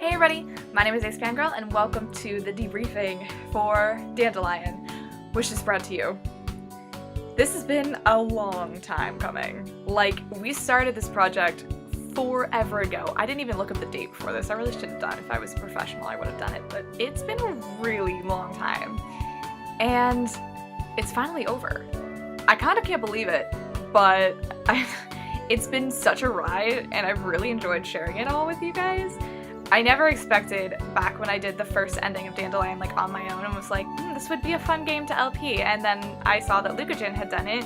Hey everybody, my name is AceFangirl and welcome to the debriefing for Dandelion, which is brought to you. This has been a long time coming. Like, we started this project forever ago. I didn't even look up the date before this. I really should have done. If I was a professional, I would have done it, but it's been a really long time. And it's finally over. I kind of can't believe it, but it's been such a ride and I've really enjoyed sharing it all with you guys. I never expected, back when I did the first ending of Dandelion like on my own and was like, this would be a fun game to LP, and then I saw that Lucajin had done it,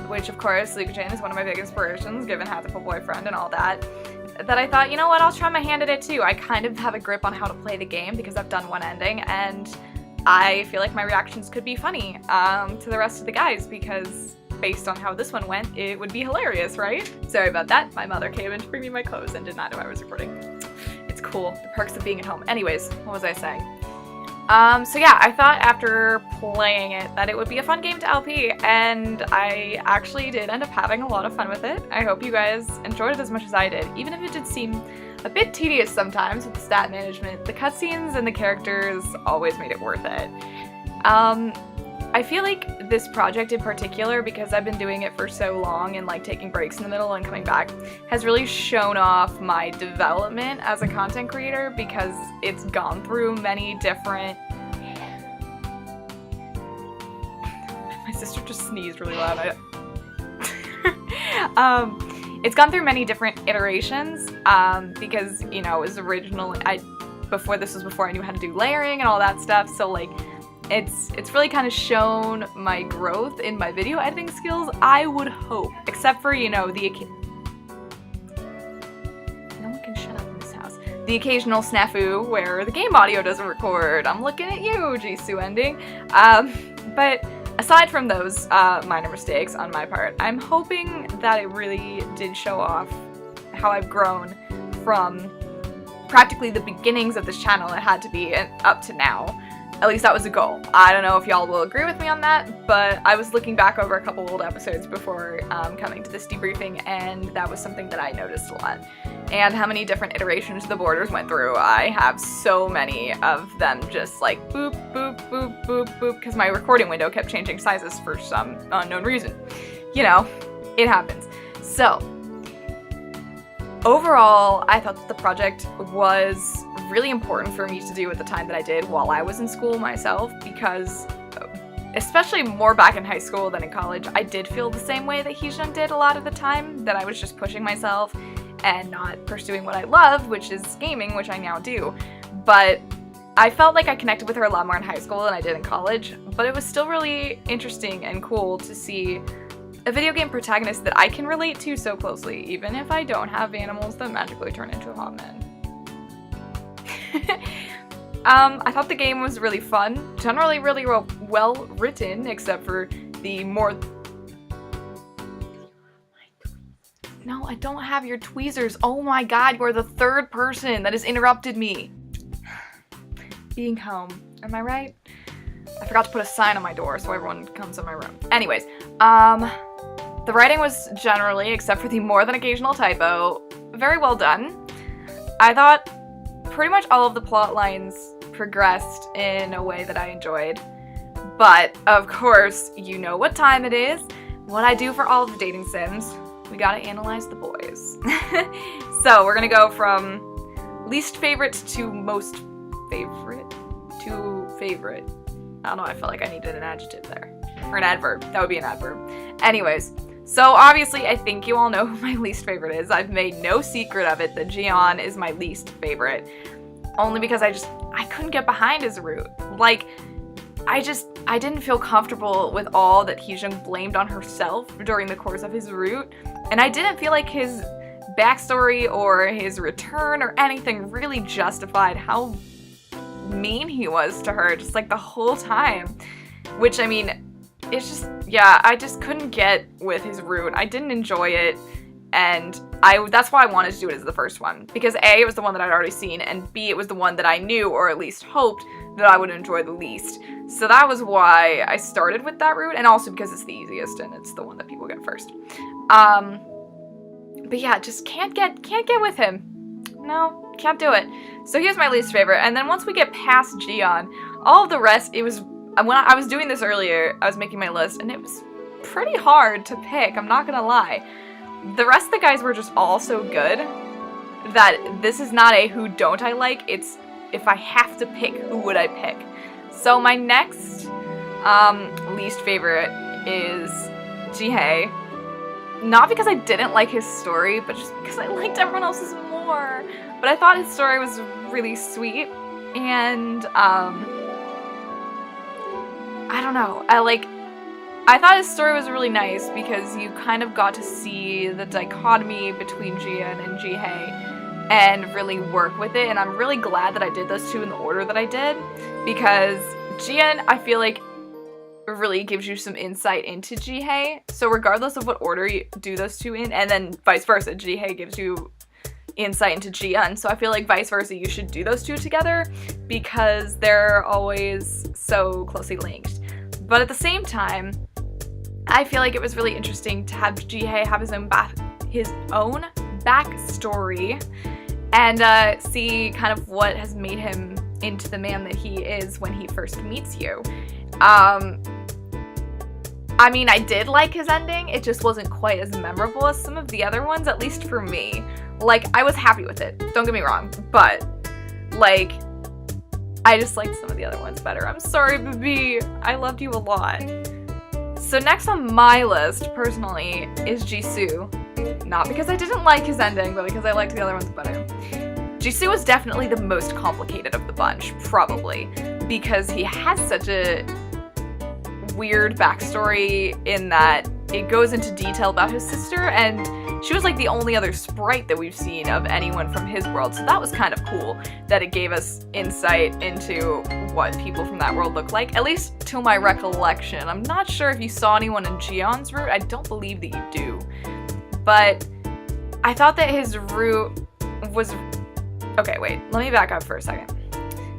which of course Lucajin is one of my big inspirations given Hatful Boyfriend and all that I thought, you know what, I'll try my hand at it too. I kind of have a grip on how to play the game because I've done one ending, and I feel like my reactions could be funny to the rest of the guys because based on how this one went, it would be hilarious, right? Sorry about that. My mother came in to bring me my clothes and did not know I was recording. It's cool. The perks of being at home. Anyways, what was I saying? So yeah, I thought after playing it that it would be a fun game to LP, and I actually did end up having a lot of fun with it. I hope you guys enjoyed it as much as I did, even if it did seem a bit tedious sometimes with the stat management. The cutscenes and the characters always made it worth it. I feel like this project in particular, because I've been doing it for so long and like taking breaks in the middle and coming back, has really shown off my development as a content creator because it's gone through many different... My sister just sneezed really loud. It's gone through many different iterations because, you know, it was originally... before I knew how to do layering and all that stuff, so like... It's really kind of shown my growth in my video editing skills, I would hope. Except for, you know, no one can shut up in this house. The occasional snafu where the game audio doesn't record. I'm looking at you, Jisoo ending. But aside from those minor mistakes on my part, I'm hoping that it really did show off how I've grown from practically the beginnings of this channel it had to be up to now. At least that was a goal. I don't know if y'all will agree with me on that, but I was looking back over a couple old episodes before coming to this debriefing, and that was something that I noticed a lot. And how many different iterations the borders went through. I have so many of them just like boop, boop, boop, boop, boop, because my recording window kept changing sizes for some unknown reason. You know, it happens. So, overall, I thought that the project was really important for me to do at the time that I did while I was in school myself, because especially more back in high school than in college, I did feel the same way that Heejun did a lot of the time, that I was just pushing myself and not pursuing what I love, which is gaming, which I now do. But I felt like I connected with her a lot more in high school than I did in college, but it was still really interesting and cool to see a video game protagonist that I can relate to so closely, even if I don't have animals that magically turn into hot men. I thought the game was really fun, generally really well written, except for the more... No, I don't have your tweezers. Oh my god, you are the third person that has interrupted me. Being home, am I right? I forgot to put a sign on my door so everyone comes in my room. Anyways, the writing was generally, except for the more than occasional typo, very well done. I thought pretty much all of the plot lines progressed in a way that I enjoyed. But, of course, you know what time it is. What I do for all of the dating sims. We gotta analyze the boys. So, we're gonna go from least favorite to most favorite to favorite. I don't know, I felt like I needed an adjective there. Or an adverb. That would be an adverb. Anyways, so obviously I think you all know who my least favorite is. I've made no secret of it that Jian is my least favorite. Only because I couldn't get behind his route. Like, I didn't feel comfortable with all that Heejun blamed on herself during the course of his route. And I didn't feel like his backstory or his return or anything really justified how mean he was to her just like the whole time. Which, I mean, it's just, yeah, I just couldn't get with his route. I didn't enjoy it, and that's why I wanted to do it as the first one. Because A, it was the one that I'd already seen, and B, it was the one that I knew, or at least hoped, that I would enjoy the least. So that was why I started with that route, and also because it's the easiest, and it's the one that people get first. But yeah, just can't get with him. No. Can't do it. So here's my least favorite. And then once we get past Jiyeon, all of the rest, it was, when I was doing this earlier, I was making my list, and it was pretty hard to pick, I'm not gonna lie. The rest of the guys were just all so good that this is not a who don't I like, it's if I have to pick, who would I pick? So my next least favorite is Jihae. Not because I didn't like his story, but just because I liked everyone else's more. But I thought his story was really sweet, and I don't know, I thought his story was really nice because you kind of got to see the dichotomy between Jiyeon and Jihae and really work with it, and I'm really glad that I did those two in the order that I did, because Jiyeon, I feel like, really gives you some insight into Jihae, so regardless of what order you do those two in, and then vice versa, Jihae gives you insight into Jiyeon, so I feel like vice versa, you should do those two together because they're always so closely linked. But at the same time, I feel like it was really interesting to have Jihae have his own backstory and see kind of what has made him into the man that he is when he first meets you. I mean, I did like his ending, it just wasn't quite as memorable as some of the other ones, at least for me. Like, I was happy with it, don't get me wrong, but, like, I just liked some of the other ones better. I'm sorry, baby, I loved you a lot. So next on my list, personally, is Jisoo. Not because I didn't like his ending, but because I liked the other ones better. Jisoo was definitely the most complicated of the bunch, probably, because he has such a weird backstory in that it goes into detail about his sister, and she was like the only other sprite that we've seen of anyone from his world, so that was kind of cool that it gave us insight into what people from that world look like, at least to my recollection. I'm not sure if you saw anyone in Jiyeon's route, I don't believe that you do, but I thought that his route was... Okay, wait, let me back up for a second.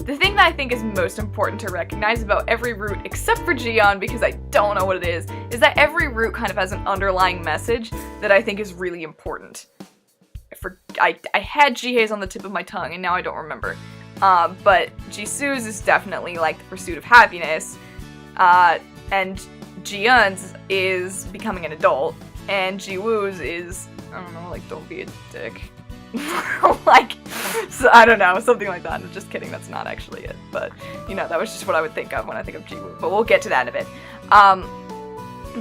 The thing that I think is most important to recognize about every route, except for Jiyeon because I don't know what it is that every route kind of has an underlying message that I think is really important. I had Jihae's on the tip of my tongue and now I don't remember. But Jisoo's is definitely like the pursuit of happiness, and Jiyeon's is becoming an adult, and Jiwoo's is, I don't know, like, don't be a dick. Like, so, I don't know, something like that. I'm just kidding, that's not actually it, but, you know, that was just what I would think of when I think of Jiwoo, but we'll get to that in a bit.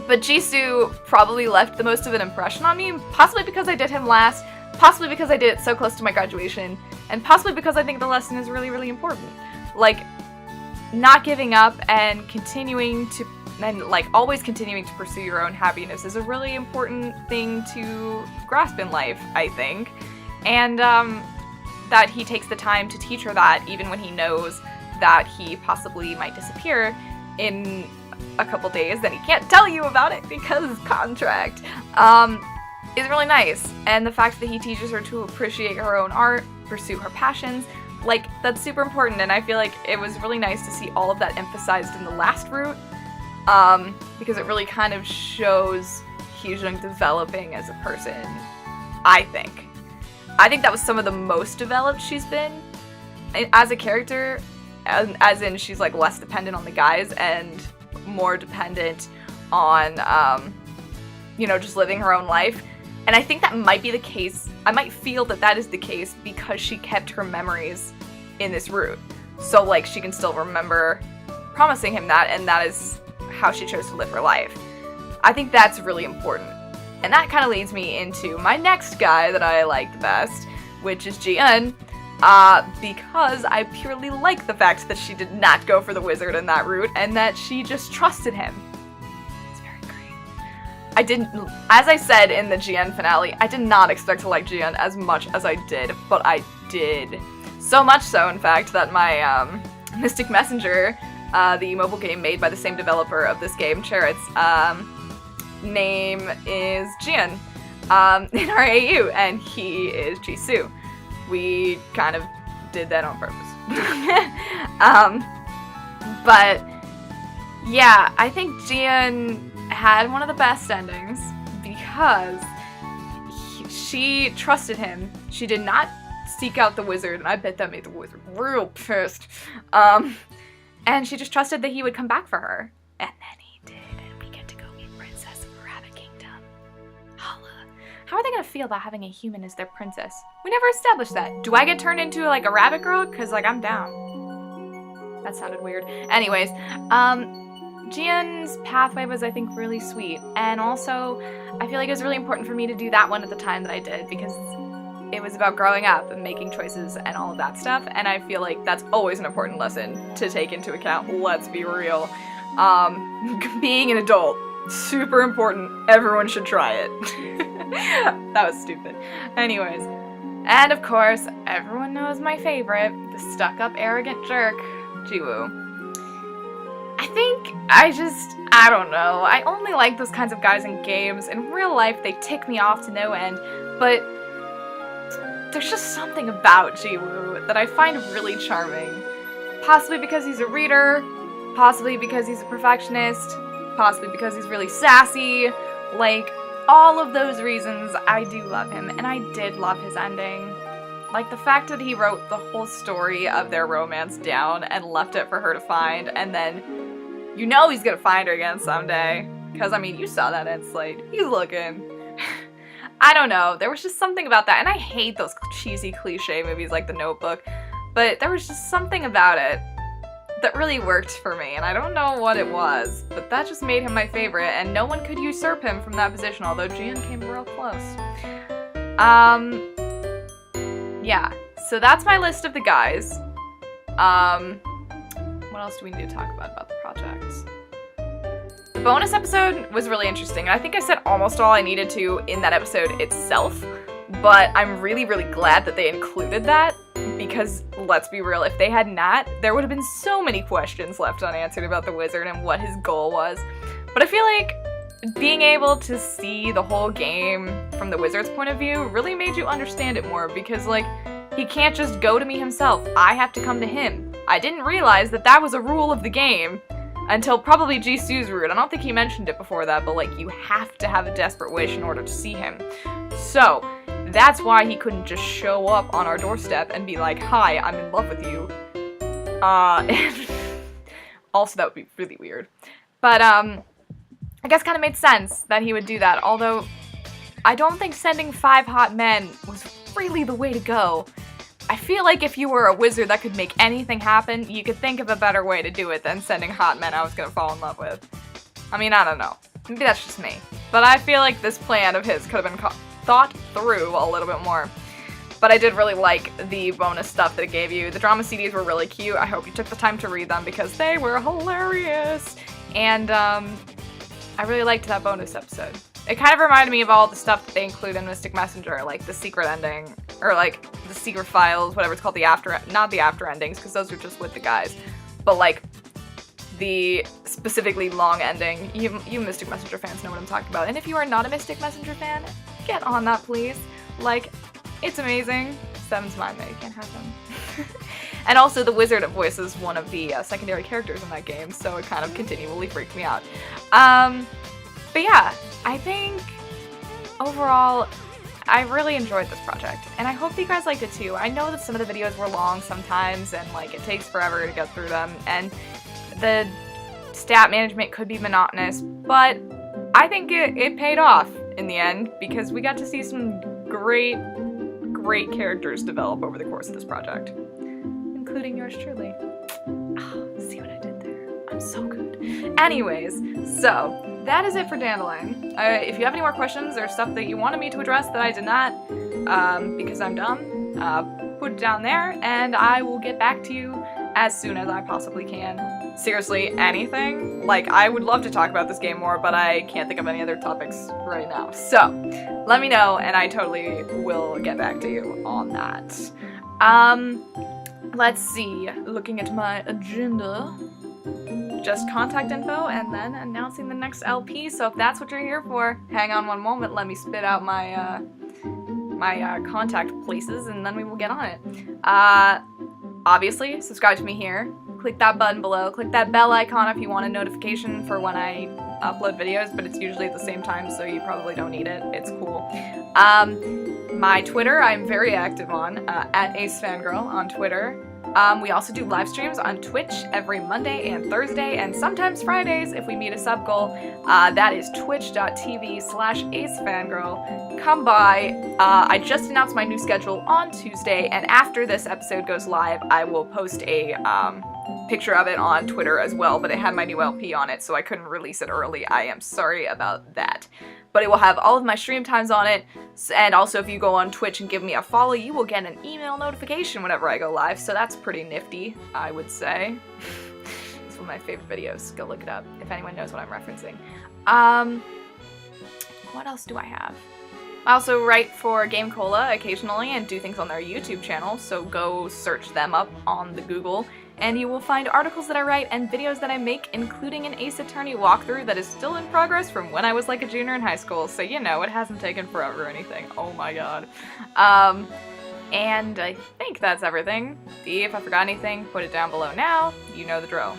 But Jisoo probably left the most of an impression on me, possibly because I did him last, possibly because I did it so close to my graduation, and possibly because I think the lesson is really, really important. Like, not giving up and continuing to, and like always continuing to pursue your own happiness is a really important thing to grasp in life, I think. And that he takes the time to teach her that, even when he knows that he possibly might disappear in a couple days, that he can't tell you about it because contract, is really nice. And the fact that he teaches her to appreciate her own art, pursue her passions, like, that's super important, and I feel like it was really nice to see all of that emphasized in the last route, because it really kind of shows Hyojung developing as a person, I think. I think that was some of the most developed she's been as a character, as in she's like less dependent on the guys and more dependent on, you know, just living her own life. And I think that might be the case, I might feel that that is the case because she kept her memories in this route. So like she can still remember promising him that, and that is how she chose to live her life. I think that's really important. And that kind of leads me into my next guy that I like the best, which is Jiyeon, because I purely like the fact that she did not go for the wizard in that route, and that she just trusted him. It's very great. As I said in the Jiyeon finale, I did not expect to like Jiyeon as much as I did, but I did. So much so, in fact, that my Mystic Messenger, the mobile game made by the same developer of this game, Charit's, name is Jiyeon in our AU, and he is Jisoo. We kind of did that on purpose. But yeah, I think Jiyeon had one of the best endings because she trusted him. She did not seek out the wizard, and I bet that made the wizard real pissed. And she just trusted that he would come back for her. And then he did, and we get to go meet Princess of Rabbit Kingdom. Holla. How are they gonna feel about having a human as their princess? We never established that. Do I get turned into, like, a rabbit girl? Because, like, I'm down. That sounded weird. Anyways, Jian's pathway was, I think, really sweet. And also, I feel like it was really important for me to do that one at the time that I did, because it was about growing up and making choices and all of that stuff, and I feel like that's always an important lesson to take into account, let's be real. Being an adult, super important, everyone should try it. That was stupid. Anyways, and of course, everyone knows my favorite, the stuck-up arrogant jerk, Jiwoo. I don't know, I only like those kinds of guys in games. In real life, they tick me off to no end, but there's just something about Jiwoo that I find really charming. Possibly because he's a reader, possibly because he's a perfectionist, possibly because he's really sassy. Like, all of those reasons, I do love him, and I did love his ending. Like, the fact that he wrote the whole story of their romance down and left it for her to find, and then, you know he's gonna find her again someday. Because, I mean, you saw that end slate. He's looking. I don't know, there was just something about that, and I hate those cheesy cliche movies like The Notebook, but there was just something about it that really worked for me, and I don't know what it was, but that just made him my favorite, and no one could usurp him from that position, although Jian came real close. Yeah, so that's my list of the guys. What else do we need to talk about the projects? The bonus episode was really interesting, and I think I said almost all I needed to in that episode itself, but I'm really, really glad that they included that, because, let's be real, if they had not, there would have been so many questions left unanswered about the wizard and what his goal was. But I feel like being able to see the whole game from the wizard's point of view really made you understand it more, because, like, he can't just go to me himself, I have to come to him. I didn't realize that that was a rule of the game until probably Jisoo's route. I don't think he mentioned it before that, but, like, you have to have a desperate wish in order to see him. So, that's why he couldn't just show up on our doorstep and be like, hi, I'm in love with you. Also, that would be really weird. But, I guess kind of made sense that he would do that, although I don't think sending 5 hot men was really the way to go. I feel like if you were a wizard that could make anything happen, you could think of a better way to do it than sending hot men I was gonna fall in love with. I mean, I don't know. Maybe that's just me. But I feel like this plan of his could have been thought through a little bit more. But I did really like the bonus stuff that it gave you. The drama CDs were really cute. I hope you took the time to read them because they were hilarious. And I really liked that bonus episode. It kind of reminded me of all the stuff that they include in Mystic Messenger, like the secret ending, or like the secret files, whatever it's called, not the after endings, because those are just with the guys, but like the specifically long ending. You Mystic Messenger fans know what I'm talking about. And if you are not a Mystic Messenger fan, get on that, please. Like, it's amazing. 7's mine, though. You can't have them. And also, the wizard voices one of the secondary characters in that game, so it kind of continually freaked me out. But yeah, I think overall, I really enjoyed this project, and I hope that you guys liked it too. I know that some of the videos were long sometimes, and like it takes forever to get through them, and the stat management could be monotonous, but I think it paid off in the end, because we got to see some great characters develop over the course of this project, including yours truly. Oh, see what I did there? I'm so good. Anyways, so that is it for Dandelion. If you have any more questions or stuff that you wanted me to address that I did not, because I'm dumb, put it down there, and I will get back to you as soon as I possibly can. Seriously, anything. Like, I would love to talk about this game more, but I can't think of any other topics right now. So, let me know, and I totally will get back to you on that. Let's see. Looking at my agenda. Just contact info and then announcing the next LP. So if that's what you're here for, hang on one moment. Let me spit out my contact places, and then we will get on it. Obviously, subscribe to me here. click that button below. Click that bell icon if you want a notification for when I upload videos, but it's usually at the same time, so you probably don't need it. It's cool. My Twitter, I'm very active on, at AceFangirl on Twitter. We also do live streams on Twitch every Monday and Thursday, and sometimes Fridays if we meet a sub goal. That is twitch.tv/AceFangirl. Come by. I just announced my new schedule on Tuesday, and after this episode goes live, I will post a picture of it on Twitter as well, but it had my new LP on it, so I couldn't release it early. I am sorry about that. But it will have all of my stream times on it, and also if you go on Twitch and give me a follow, you will get an email notification whenever I go live, so that's pretty nifty, I would say. It's one of my favorite videos. Go look it up if anyone knows what I'm referencing. What else do I have? I also write for Game Cola occasionally and do things on their YouTube channel, so go search them up on the Google, and you will find articles that I write and videos that I make, including an Ace Attorney walkthrough that is still in progress from when I was like a junior in high school, so you know, it hasn't taken forever or anything. Oh my god. And I think that's everything. If I forgot anything, put it down below now. You know the drill.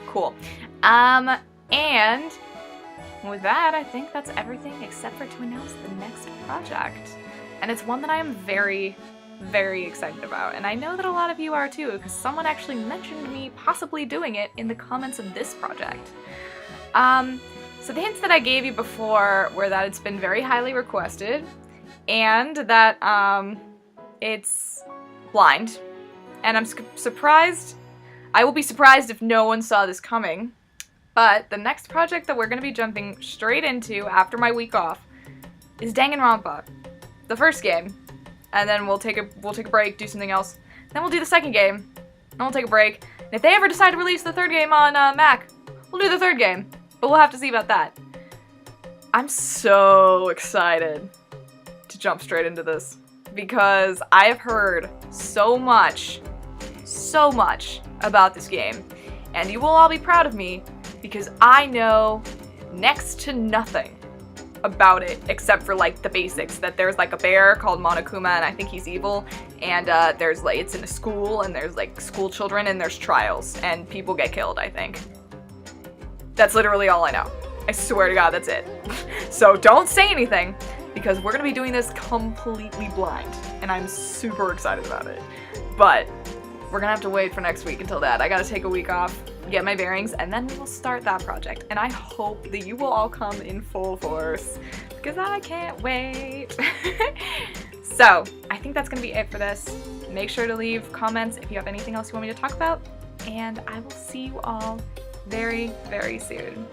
Cool. And with that, I think that's everything except for to announce the next project. And it's one that I am very, very excited about. And I know that a lot of you are too, because someone actually mentioned me possibly doing it in the comments of this project. So the hints that I gave you before were that it's been very highly requested, and that it's blind. And I'm surprised. I will be surprised if no one saw this coming. But the next project that we're going to be jumping straight into after my week off is Danganronpa, the first game, and then we'll take a break, do something else. Then we'll do the second game, and we'll take a break. And if they ever decide to release the third game on Mac, we'll do the third game, but we'll have to see about that. I'm so excited to jump straight into this because I have heard so much about this game, and you will all be proud of me, because I know next to nothing about it except for like the basics, that there's like a bear called Monokuma and I think he's evil, and there's like, it's in a school and there's like school children and there's trials and people get killed, I think. That's literally all I know. I swear to God, that's it. So don't say anything, because we're gonna be doing this completely blind and I'm super excited about it. But we're gonna have to wait for next week until that. I gotta take a week off, get my bearings, and then we will start that project. And I hope that you will all come in full force, because I can't wait. So, I think that's gonna be it for this. Make sure to leave comments if you have anything else you want me to talk about, and I will see you all very, very soon.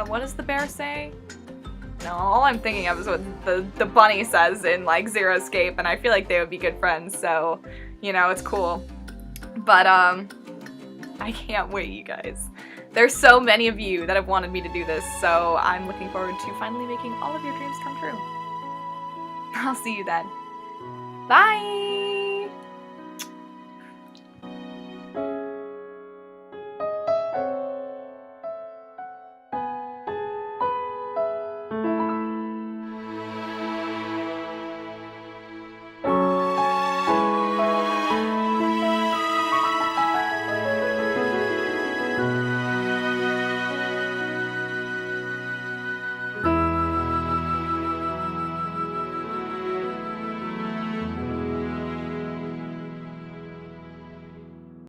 What does the bear say? No, all I'm thinking of is what the bunny says in, like, Zero Escape, and I feel like they would be good friends, so, you know, it's cool. But, I can't wait, you guys. There's so many of you that have wanted me to do this, so I'm looking forward to finally making all of your dreams come true. I'll see you then. Bye!